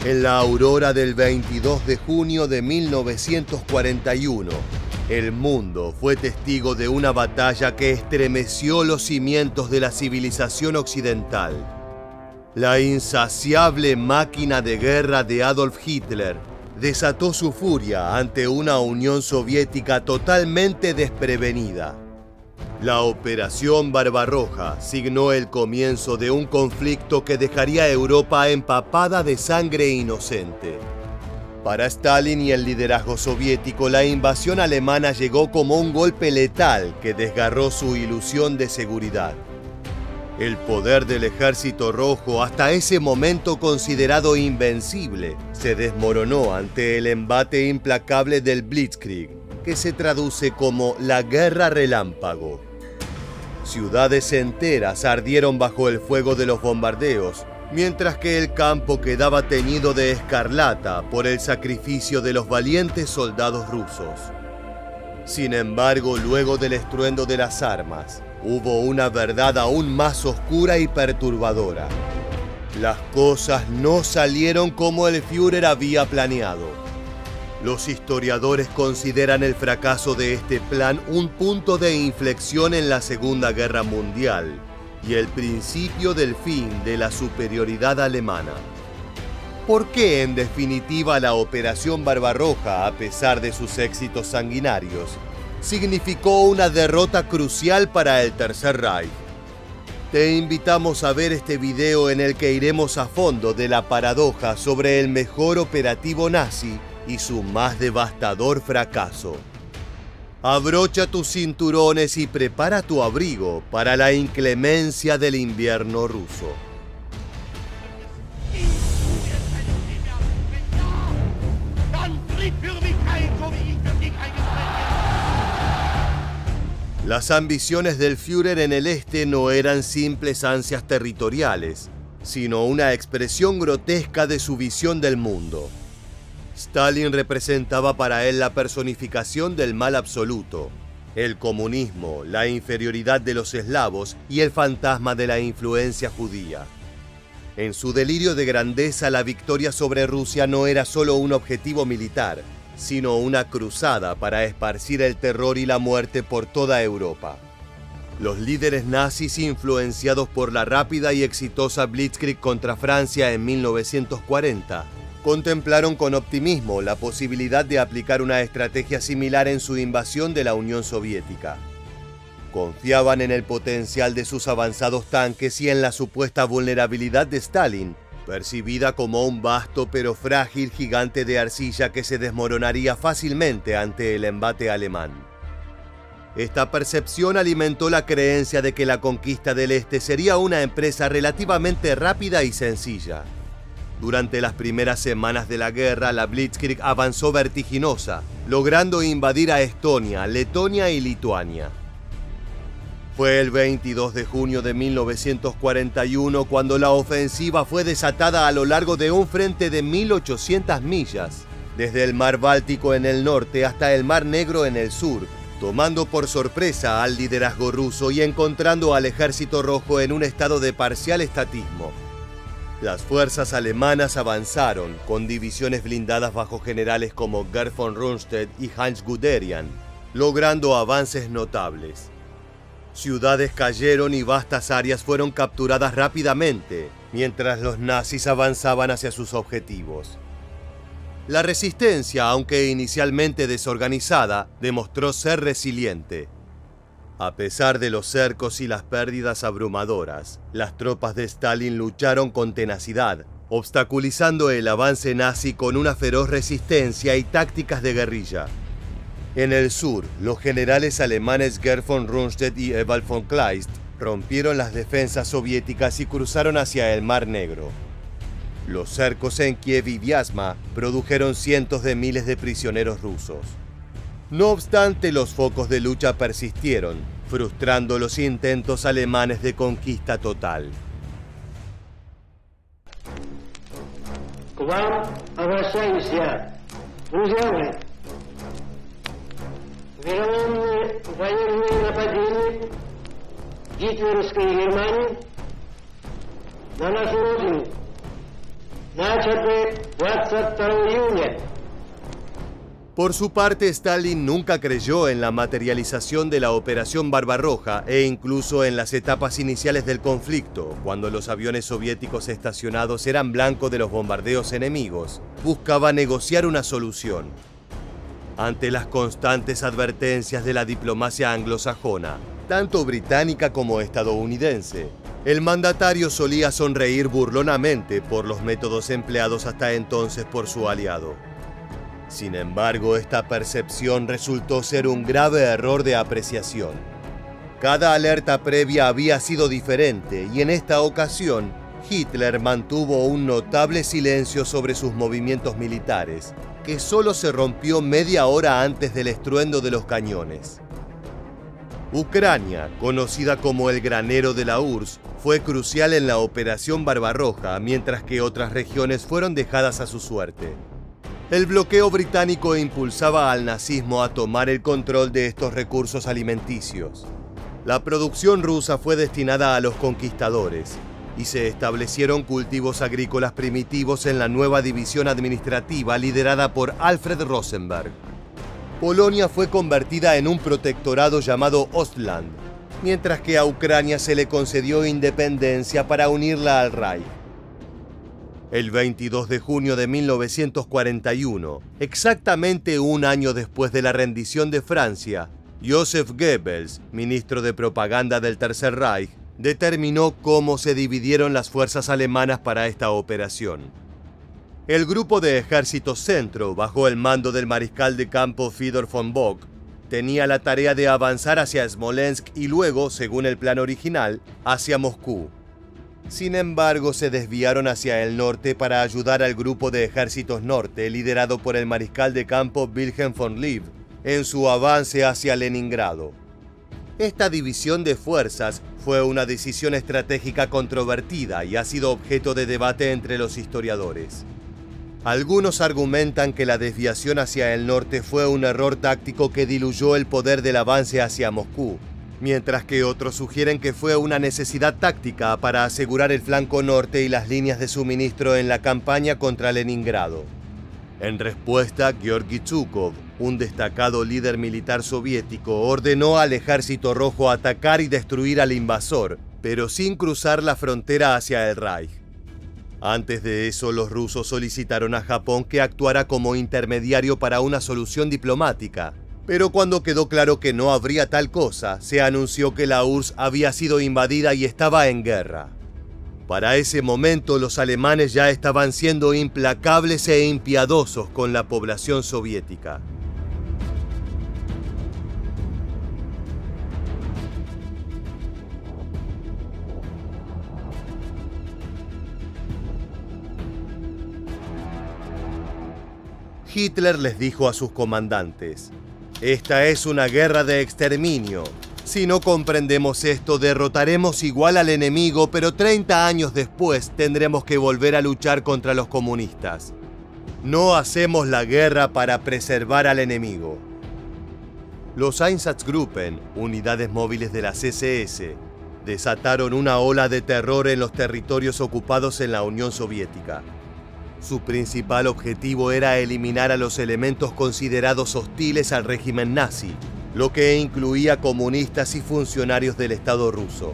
En la aurora del 22 de junio de 1941, el mundo fue testigo de una batalla que estremeció los cimientos de la civilización occidental. La insaciable máquina de guerra de Adolf Hitler desató su furia ante una Unión Soviética totalmente desprevenida. La Operación Barbarroja signó el comienzo de un conflicto que dejaría a Europa empapada de sangre inocente. Para Stalin y el liderazgo soviético, la invasión alemana llegó como un golpe letal que desgarró su ilusión de seguridad. El poder del Ejército Rojo, hasta ese momento considerado invencible, se desmoronó ante el embate implacable del Blitzkrieg, que se traduce como la Guerra Relámpago. Ciudades enteras ardieron bajo el fuego de los bombardeos, mientras que el campo quedaba teñido de escarlata por el sacrificio de los valientes soldados rusos. Sin embargo, luego del estruendo de las armas, hubo una verdad aún más oscura y perturbadora. Las cosas no salieron como el Führer había planeado. Los historiadores consideran el fracaso de este plan un punto de inflexión en la Segunda Guerra Mundial y el principio del fin de la superioridad alemana. ¿Por qué, en definitiva, la Operación Barbarroja, a pesar de sus éxitos sanguinarios, significó una derrota crucial para el Tercer Reich? Te invitamos a ver este video en el que iremos a fondo de la paradoja sobre el mejor operativo nazi y su más devastador fracaso. Abrocha tus cinturones y prepara tu abrigo para la inclemencia del invierno ruso. Las ambiciones del Führer en el este no eran simples ansias territoriales, sino una expresión grotesca de su visión del mundo. Stalin representaba para él la personificación del mal absoluto, el comunismo, la inferioridad de los eslavos y el fantasma de la influencia judía. En su delirio de grandeza, la victoria sobre Rusia no era solo un objetivo militar, sino una cruzada para esparcir el terror y la muerte por toda Europa. Los líderes nazis, influenciados por la rápida y exitosa Blitzkrieg contra Francia en 1940, contemplaron con optimismo la posibilidad de aplicar una estrategia similar en su invasión de la Unión Soviética. Confiaban en el potencial de sus avanzados tanques y en la supuesta vulnerabilidad de Stalin, percibida como un vasto pero frágil gigante de arcilla que se desmoronaría fácilmente ante el embate alemán. Esta percepción alimentó la creencia de que la conquista del Este sería una empresa relativamente rápida y sencilla. Durante las primeras semanas de la guerra, la Blitzkrieg avanzó vertiginosa, logrando invadir a Estonia, Letonia y Lituania. Fue el 22 de junio de 1941 cuando la ofensiva fue desatada a lo largo de un frente de 1.800 millas, desde el mar Báltico en el norte hasta el mar Negro en el sur, tomando por sorpresa al liderazgo ruso y encontrando al Ejército Rojo en un estado de parcial estatismo. Las fuerzas alemanas avanzaron, con divisiones blindadas bajo generales como Gerd von Rundstedt y Heinz Guderian, logrando avances notables. Ciudades cayeron y vastas áreas fueron capturadas rápidamente, mientras los nazis avanzaban hacia sus objetivos. La resistencia, aunque inicialmente desorganizada, demostró ser resiliente. A pesar de los cercos y las pérdidas abrumadoras, las tropas de Stalin lucharon con tenacidad, obstaculizando el avance nazi con una feroz resistencia y tácticas de guerrilla. En el sur, los generales alemanes Gerd von Rundstedt y Ewald von Kleist rompieron las defensas soviéticas y cruzaron hacia el Mar Negro. Los cercos en Kiev y Vyazma produjeron cientos de miles de prisioneros rusos. No obstante, los focos de lucha persistieron, frustrando los intentos alemanes de conquista total. К вам обращаемся, друзья мои. Вероломные военные нападения гитлеровской Германии на нашу родину начаты 22 июня. Por su parte, Stalin nunca creyó en la materialización de la Operación Barbarroja e incluso en las etapas iniciales del conflicto, cuando los aviones soviéticos estacionados eran blanco de los bombardeos enemigos, buscaba negociar una solución. Ante las constantes advertencias de la diplomacia anglosajona, tanto británica como estadounidense, el mandatario solía sonreír burlonamente por los métodos empleados hasta entonces por su aliado. Sin embargo, esta percepción resultó ser un grave error de apreciación. Cada alerta previa había sido diferente y en esta ocasión, Hitler mantuvo un notable silencio sobre sus movimientos militares, que solo se rompió media hora antes del estruendo de los cañones. Ucrania, conocida como el granero de la URSS, fue crucial en la Operación Barbarroja, mientras que otras regiones fueron dejadas a su suerte. El bloqueo británico impulsaba al nazismo a tomar el control de estos recursos alimenticios. La producción rusa fue destinada a los conquistadores y se establecieron cultivos agrícolas primitivos en la nueva división administrativa liderada por Alfred Rosenberg. Polonia fue convertida en un protectorado llamado Ostland, mientras que a Ucrania se le concedió independencia para unirla al Reich. El 22 de junio de 1941, exactamente un año después de la rendición de Francia, Joseph Goebbels, ministro de propaganda del Tercer Reich, determinó cómo se dividieron las fuerzas alemanas para esta operación. El grupo de ejército centro, bajo el mando del mariscal de campo Fedor von Bock, tenía la tarea de avanzar hacia Smolensk y luego, según el plan original, hacia Moscú. Sin embargo, se desviaron hacia el norte para ayudar al grupo de ejércitos norte, liderado por el mariscal de campo Wilhelm von Lieb, en su avance hacia Leningrado. Esta división de fuerzas fue una decisión estratégica controvertida y ha sido objeto de debate entre los historiadores. Algunos argumentan que la desviación hacia el norte fue un error táctico que diluyó el poder del avance hacia Moscú, mientras que otros sugieren que fue una necesidad táctica para asegurar el flanco norte y las líneas de suministro en la campaña contra Leningrado. En respuesta, Georgi Zhukov, un destacado líder militar soviético, ordenó al Ejército Rojo atacar y destruir al invasor, pero sin cruzar la frontera hacia el Reich. Antes de eso, los rusos solicitaron a Japón que actuara como intermediario para una solución diplomática. Pero cuando quedó claro que no habría tal cosa, se anunció que la URSS había sido invadida y estaba en guerra. Para ese momento, los alemanes ya estaban siendo implacables e impiedosos con la población soviética. Hitler les dijo a sus comandantes: «Esta es una guerra de exterminio. Si no comprendemos esto, derrotaremos igual al enemigo, pero 30 años después tendremos que volver a luchar contra los comunistas. No hacemos la guerra para preservar al enemigo». Los Einsatzgruppen, unidades móviles de la CSS, desataron una ola de terror en los territorios ocupados en la Unión Soviética. Su principal objetivo era eliminar a los elementos considerados hostiles al régimen nazi, lo que incluía comunistas y funcionarios del Estado ruso.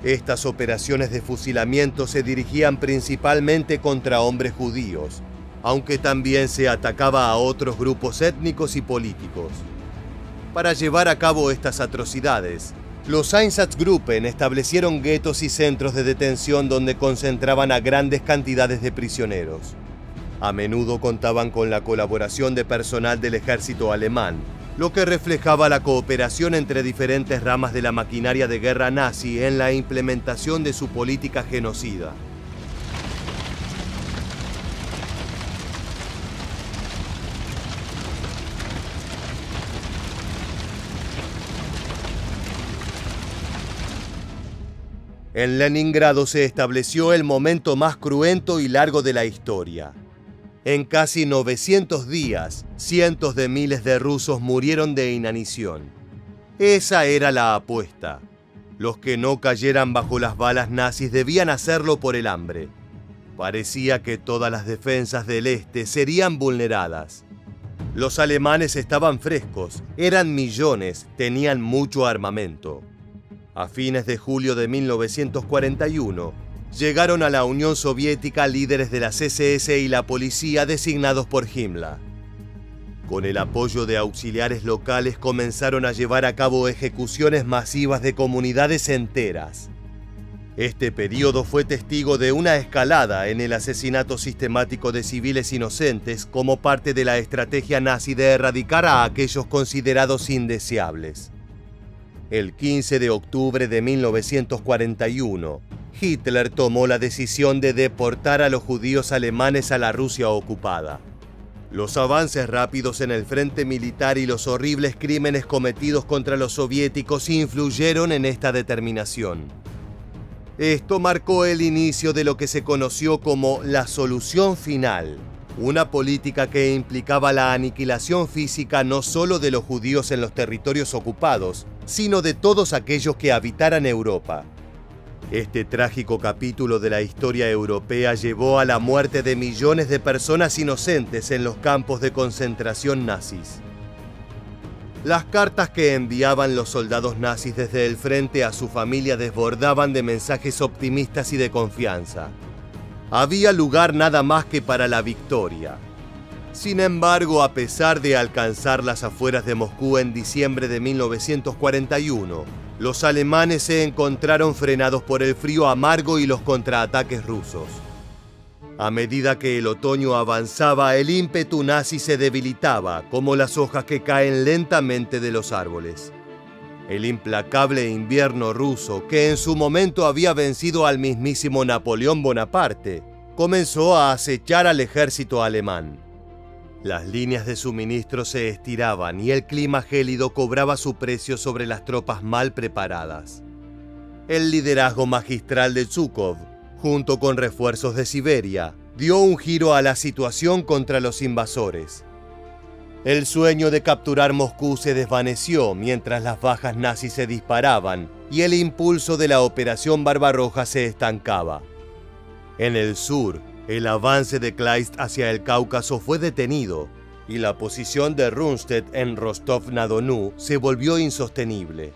Estas operaciones de fusilamiento se dirigían principalmente contra hombres judíos, aunque también se atacaba a otros grupos étnicos y políticos. Para llevar a cabo estas atrocidades, los Einsatzgruppen establecieron guetos y centros de detención donde concentraban a grandes cantidades de prisioneros. A menudo contaban con la colaboración de personal del ejército alemán, lo que reflejaba la cooperación entre diferentes ramas de la maquinaria de guerra nazi en la implementación de su política genocida. En Leningrado se estableció el momento más cruento y largo de la historia. En casi 900 días, cientos de miles de rusos murieron de inanición. Esa era la apuesta. Los que no cayeran bajo las balas nazis debían hacerlo por el hambre. Parecía que todas las defensas del este serían vulneradas. Los alemanes estaban frescos, eran millones, tenían mucho armamento. A fines de julio de 1941, llegaron a la Unión Soviética líderes de las SS y la policía designados por Himmler. Con el apoyo de auxiliares locales comenzaron a llevar a cabo ejecuciones masivas de comunidades enteras. Este periodo fue testigo de una escalada en el asesinato sistemático de civiles inocentes como parte de la estrategia nazi de erradicar a aquellos considerados indeseables. El 15 de octubre de 1941, Hitler tomó la decisión de deportar a los judíos alemanes a la Rusia ocupada. Los avances rápidos en el frente militar y los horribles crímenes cometidos contra los soviéticos influyeron en esta determinación. Esto marcó el inicio de lo que se conoció como la solución final, una política que implicaba la aniquilación física no solo de los judíos en los territorios ocupados, sino de todos aquellos que habitaran Europa. Este trágico capítulo de la historia europea llevó a la muerte de millones de personas inocentes en los campos de concentración nazis. Las cartas que enviaban los soldados nazis desde el frente a su familia desbordaban de mensajes optimistas y de confianza. Había lugar nada más que para la victoria. Sin embargo, a pesar de alcanzar las afueras de Moscú en diciembre de 1941, los alemanes se encontraron frenados por el frío amargo y los contraataques rusos. A medida que el otoño avanzaba, el ímpetu nazi se debilitaba, como las hojas que caen lentamente de los árboles. El implacable invierno ruso, que en su momento había vencido al mismísimo Napoleón Bonaparte, comenzó a acechar al ejército alemán. Las líneas de suministro se estiraban y el clima gélido cobraba su precio sobre las tropas mal preparadas. El liderazgo magistral de Zhukov, junto con refuerzos de Siberia, dio un giro a la situación contra los invasores. El sueño de capturar Moscú se desvaneció mientras las bajas nazis se disparaban y el impulso de la Operación Barbarroja se estancaba. En el sur, el avance de Kleist hacia el Cáucaso fue detenido y la posición de Rundstedt en Rostov-na-Donu se volvió insostenible.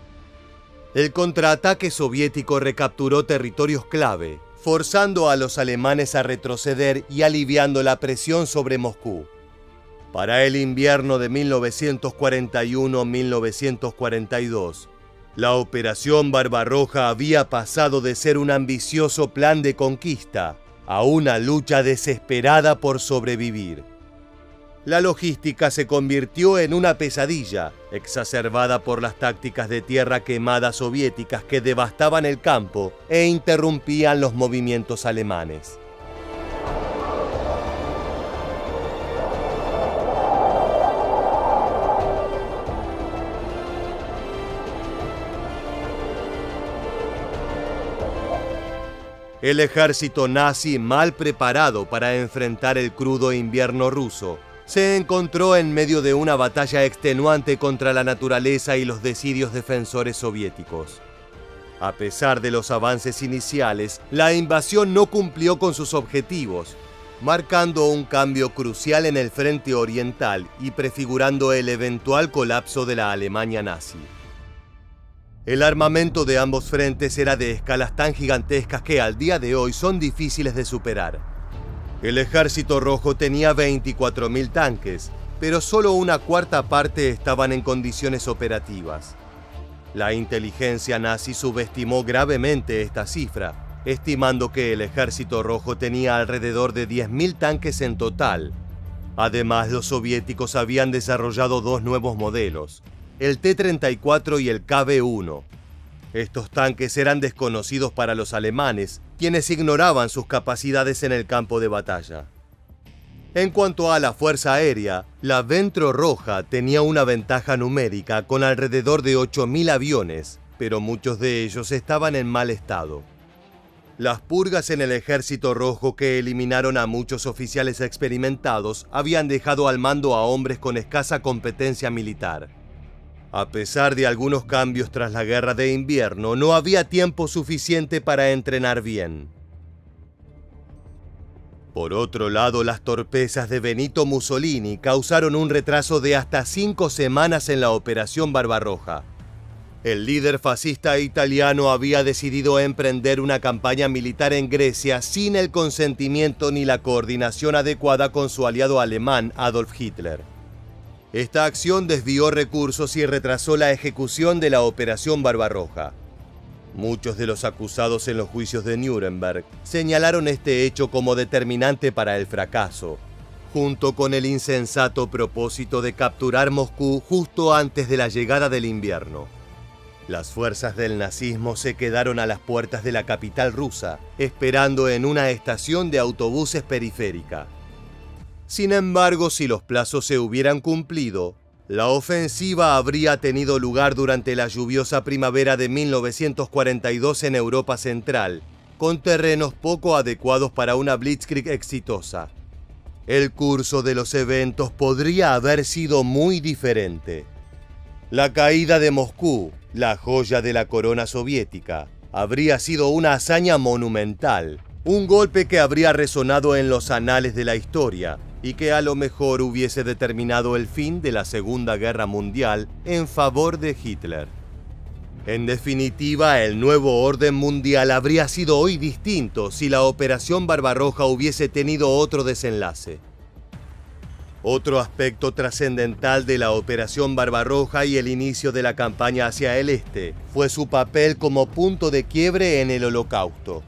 El contraataque soviético recapturó territorios clave, forzando a los alemanes a retroceder y aliviando la presión sobre Moscú. Para el invierno de 1941-1942, la Operación Barbarroja había pasado de ser un ambicioso plan de conquista a una lucha desesperada por sobrevivir. La logística se convirtió en una pesadilla, exacerbada por las tácticas de tierra quemada soviéticas que devastaban el campo e interrumpían los movimientos alemanes. El ejército nazi, mal preparado para enfrentar el crudo invierno ruso, se encontró en medio de una batalla extenuante contra la naturaleza y los desidios defensores soviéticos. A pesar de los avances iniciales, la invasión no cumplió con sus objetivos, marcando un cambio crucial en el frente oriental y prefigurando el eventual colapso de la Alemania nazi. El armamento de ambos frentes era de escalas tan gigantescas que al día de hoy son difíciles de superar. El Ejército Rojo tenía 24.000 tanques, pero solo una cuarta parte estaban en condiciones operativas. La inteligencia nazi subestimó gravemente esta cifra, estimando que el Ejército Rojo tenía alrededor de 10.000 tanques en total, Además, los soviéticos habían desarrollado dos nuevos modelos, el T-34 y el KB-1. Estos tanques eran desconocidos para los alemanes, quienes ignoraban sus capacidades en el campo de batalla. En cuanto a la fuerza aérea, la Ventro Roja tenía una ventaja numérica con alrededor de 8.000 aviones, pero muchos de ellos estaban en mal estado. Las purgas en el Ejército Rojo, que eliminaron a muchos oficiales experimentados, habían dejado al mando a hombres con escasa competencia militar. A pesar de algunos cambios tras la Guerra de Invierno, no había tiempo suficiente para entrenar bien. Por otro lado, las torpezas de Benito Mussolini causaron un retraso de hasta 5 semanas en la Operación Barbarroja. El líder fascista italiano había decidido emprender una campaña militar en Grecia sin el consentimiento ni la coordinación adecuada con su aliado alemán Adolf Hitler. Esta acción desvió recursos y retrasó la ejecución de la Operación Barbarroja. Muchos de los acusados en los juicios de Nuremberg señalaron este hecho como determinante para el fracaso, junto con el insensato propósito de capturar Moscú justo antes de la llegada del invierno. Las fuerzas del nazismo se quedaron a las puertas de la capital rusa, esperando en una estación de autobuses periférica. Sin embargo, si los plazos se hubieran cumplido, la ofensiva habría tenido lugar durante la lluviosa primavera de 1942 en Europa Central, con terrenos poco adecuados para una blitzkrieg exitosa. El curso de los eventos podría haber sido muy diferente. La caída de Moscú, la joya de la corona soviética, habría sido una hazaña monumental, un golpe que habría resonado en los anales de la historia y que a lo mejor hubiese determinado el fin de la Segunda Guerra Mundial en favor de Hitler. En definitiva, el nuevo orden mundial habría sido hoy distinto si la Operación Barbarroja hubiese tenido otro desenlace. Otro aspecto trascendental de la Operación Barbarroja y el inicio de la campaña hacia el este fue su papel como punto de quiebre en el Holocausto.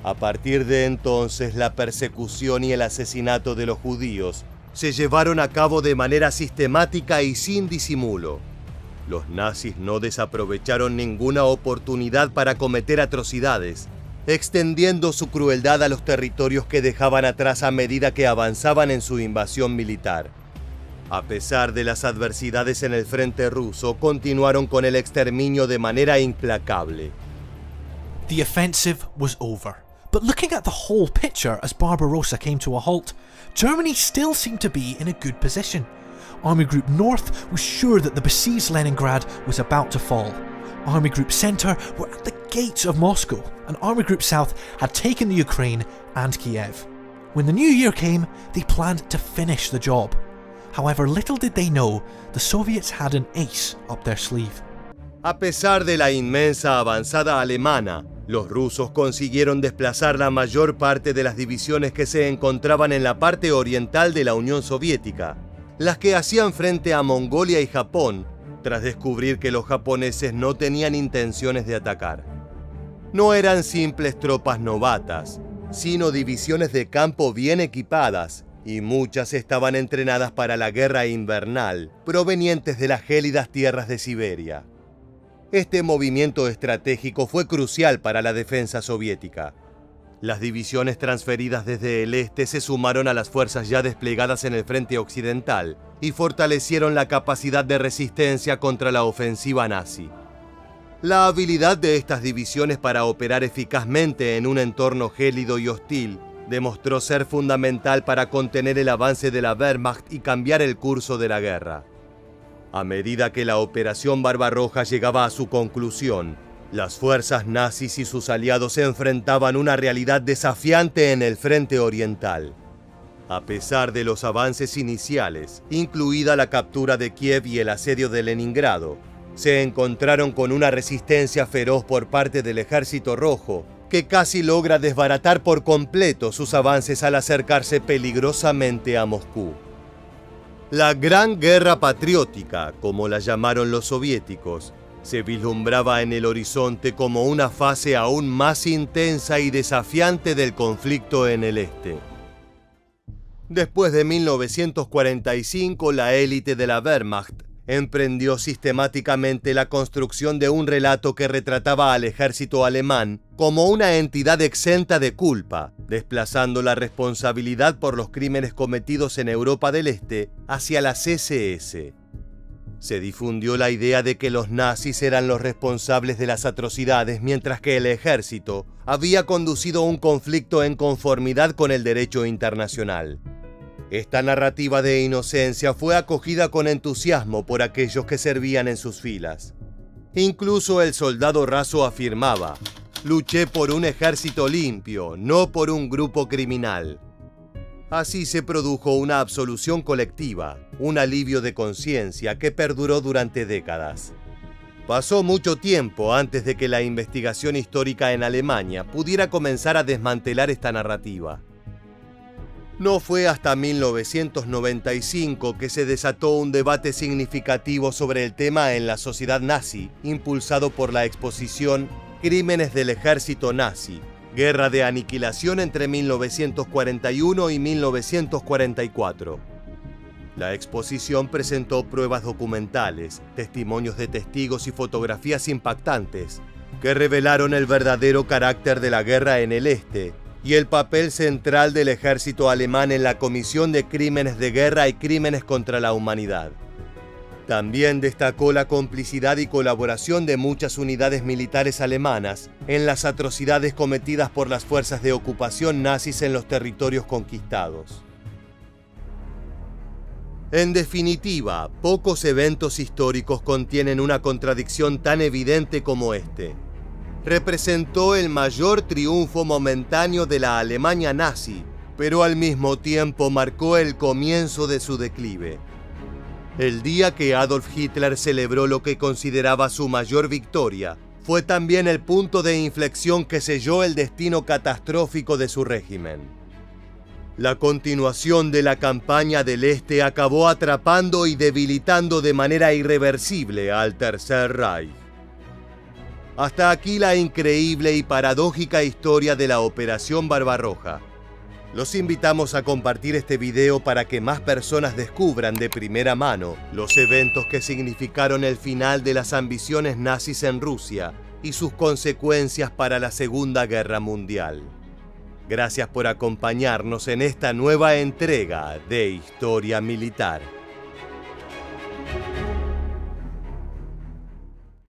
A partir de entonces, la persecución y el asesinato de los judíos se llevaron a cabo de manera sistemática y sin disimulo. Los nazis no desaprovecharon ninguna oportunidad para cometer atrocidades, extendiendo su crueldad a los territorios que dejaban atrás a medida que avanzaban en su invasión militar. A pesar de las adversidades en el frente ruso, continuaron con el exterminio de manera implacable. The offensive was over. But looking at the whole picture as Barbarossa came to a halt, Germany still seemed to be in a good position. Army Group North was sure that the besieged Leningrad was about to fall. Army Group Center were at the gates of Moscow, and Army Group South had taken the Ukraine and Kiev. When the new year came, they planned to finish the job. However, little did they know, the Soviets had an ace up their sleeve. A pesar de la inmensa avanzada alemana, los rusos consiguieron desplazar la mayor parte de las divisiones que se encontraban en la parte oriental de la Unión Soviética, las que hacían frente a Mongolia y Japón, tras descubrir que los japoneses no tenían intenciones de atacar. No eran simples tropas novatas, sino divisiones de campo bien equipadas, y muchas estaban entrenadas para la guerra invernal, provenientes de las gélidas tierras de Siberia. Este movimiento estratégico fue crucial para la defensa soviética. Las divisiones transferidas desde el este se sumaron a las fuerzas ya desplegadas en el frente occidental y fortalecieron la capacidad de resistencia contra la ofensiva nazi. La habilidad de estas divisiones para operar eficazmente en un entorno gélido y hostil demostró ser fundamental para contener el avance de la Wehrmacht y cambiar el curso de la guerra. A medida que la Operación Barbarroja llegaba a su conclusión, las fuerzas nazis y sus aliados se enfrentaban a una realidad desafiante en el frente oriental. A pesar de los avances iniciales, incluida la captura de Kiev y el asedio de Leningrado, se encontraron con una resistencia feroz por parte del Ejército Rojo, que casi logra desbaratar por completo sus avances al acercarse peligrosamente a Moscú. La Gran Guerra Patriótica, como la llamaron los soviéticos, se vislumbraba en el horizonte como una fase aún más intensa y desafiante del conflicto en el este. Después de 1945, la élite de la Wehrmacht emprendió sistemáticamente la construcción de un relato que retrataba al ejército alemán como una entidad exenta de culpa, desplazando la responsabilidad por los crímenes cometidos en Europa del Este hacia las SS. Se difundió la idea de que los nazis eran los responsables de las atrocidades, mientras que el ejército había conducido un conflicto en conformidad con el derecho internacional. Esta narrativa de inocencia fue acogida con entusiasmo por aquellos que servían en sus filas. Incluso el soldado raso afirmaba: «Luché por un ejército limpio, no por un grupo criminal». Así se produjo una absolución colectiva, un alivio de conciencia que perduró durante décadas. Pasó mucho tiempo antes de que la investigación histórica en Alemania pudiera comenzar a desmantelar esta narrativa. No fue hasta 1995 que se desató un debate significativo sobre el tema en la sociedad nazi, impulsado por la exposición Crímenes del Ejército Nazi, Guerra de Aniquilación entre 1941 y 1944. La exposición presentó pruebas documentales, testimonios de testigos y fotografías impactantes que revelaron el verdadero carácter de la guerra en el Este y el papel central del ejército alemán en la comisión de crímenes de guerra y crímenes contra la humanidad. También destacó la complicidad y colaboración de muchas unidades militares alemanas en las atrocidades cometidas por las fuerzas de ocupación nazis en los territorios conquistados. En definitiva, pocos eventos históricos contienen una contradicción tan evidente como este. Representó el mayor triunfo momentáneo de la Alemania nazi, pero al mismo tiempo marcó el comienzo de su declive. El día que Adolf Hitler celebró lo que consideraba su mayor victoria, fue también el punto de inflexión que selló el destino catastrófico de su régimen. La continuación de la campaña del Este acabó atrapando y debilitando de manera irreversible al Tercer Reich. Hasta aquí la increíble y paradójica historia de la Operación Barbarroja. Los invitamos a compartir este video para que más personas descubran de primera mano los eventos que significaron el final de las ambiciones nazis en Rusia y sus consecuencias para la Segunda Guerra Mundial. Gracias por acompañarnos en esta nueva entrega de Historia Militar.